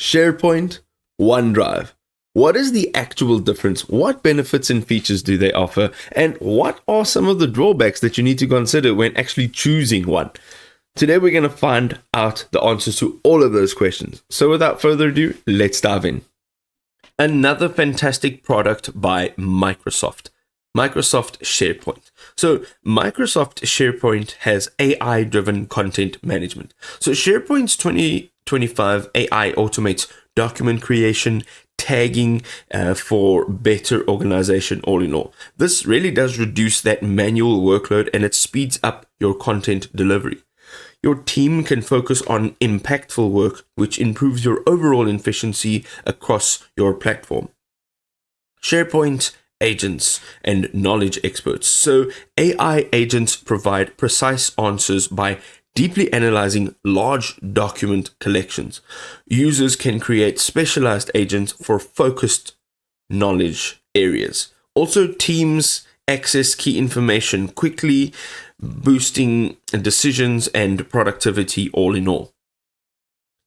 SharePoint, OneDrive. What is the actual difference? What benefits and features do they offer? And what are some of the drawbacks that you need to consider when actually choosing one? Today we're going to find out the answers to all of those questions. So without further ado, let's dive in. Another fantastic product by Microsoft SharePoint. So Microsoft SharePoint has AI-driven content management. So SharePoint's 2025 AI automates document creation, tagging for better organization all in all. This really does reduce that manual workload and it speeds up your content delivery. Your team can focus on impactful work, which improves your overall efficiency across your platform. SharePoint agents and knowledge experts. So AI agents provide precise answers by deeply analyzing large document collections. Users can create specialized agents for focused knowledge areas. Also, teams access key information quickly, boosting decisions and productivity all in all.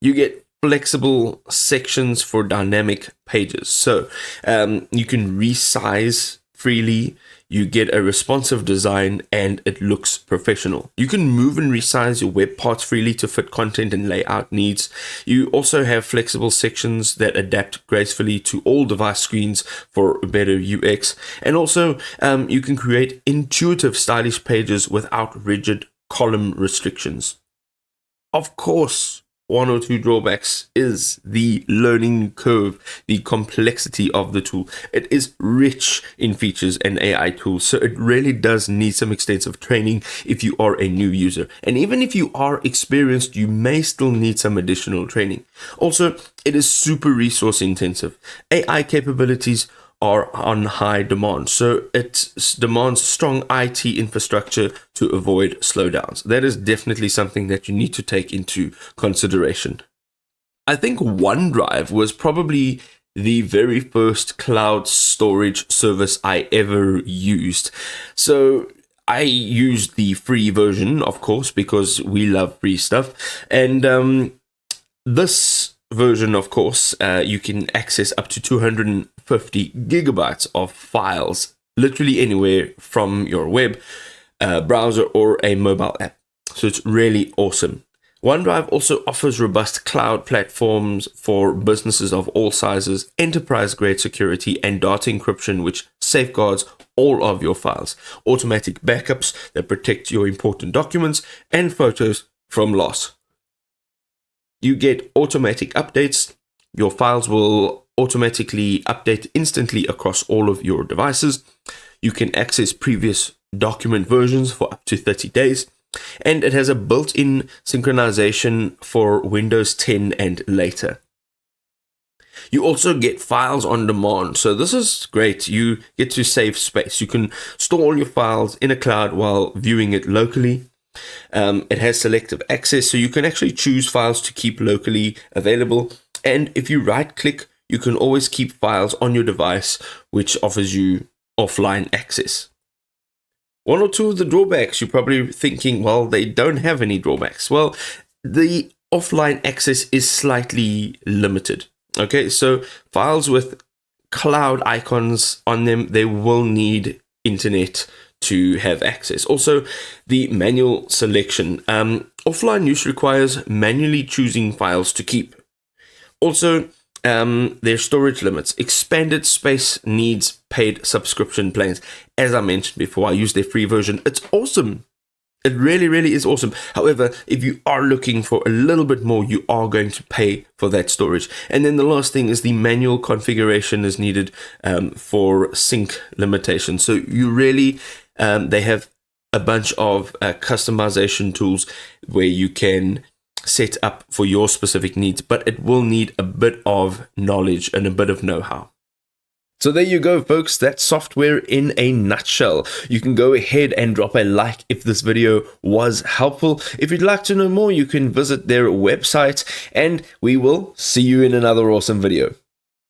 You get flexible sections for dynamic pages. So you can resize freely, you get a responsive design, and it looks professional. You can move and resize your web parts freely to fit content and layout needs. You also have flexible sections that adapt gracefully to all device screens for better UX. And also, you can create intuitive, stylish pages without rigid column restrictions. Of course, one or two drawbacks is the learning curve, the complexity of the tool. It is rich in features and AI tools, so it really does need some extensive training if you are a new user. And even if you are experienced, you may still need some additional training. Also, it is super resource intensive. AI capabilities are on high demand, so it demands strong IT infrastructure to avoid slowdowns. That is definitely something that you need to take into consideration. I think OneDrive was probably the very first cloud storage service I ever used. So I used the free version, of course, because we love free stuff. And this version, of course, you can access up to 250 gigabytes of files, literally anywhere from your web browser or a mobile app. So it's really awesome. OneDrive also offers robust cloud platforms for businesses of all sizes, enterprise-grade security, and data encryption, which safeguards all of your files, automatic backups that protect your important documents, and photos from loss. You get automatic updates. Your files will automatically update instantly across all of your devices. You can access previous document versions for up to 30 days. And it has a built-in synchronization for Windows 10 and later. You also get files on demand. So this is great. You get to save space. You can store all your files in a cloud while viewing it locally. It has selective access, so you can actually choose files to keep locally available. And if you right click, you can always keep files on your device, which offers you offline access. One or two of the drawbacks, you're probably thinking, well, they don't have any drawbacks. Well, the offline access is slightly limited. Okay, so files with cloud icons on them, they will need internet to have access. Also, the manual selection. Offline use requires manually choosing files to keep. Also, their storage limits. Expanded space needs paid subscription plans. As I mentioned before, I use their free version. It's awesome. It really, really is awesome. However, if you are looking for a little bit more, you are going to pay for that storage. And then the last thing is the manual configuration is needed for sync limitations. So you really, they have a bunch of customization tools where you can set up for your specific needs, but it will need a bit of knowledge and a bit of know-how. So there you go, folks. That's software in a nutshell. You can go ahead and drop a like if this video was helpful. If you'd like to know more, you can visit their website, and we will see you in another awesome video.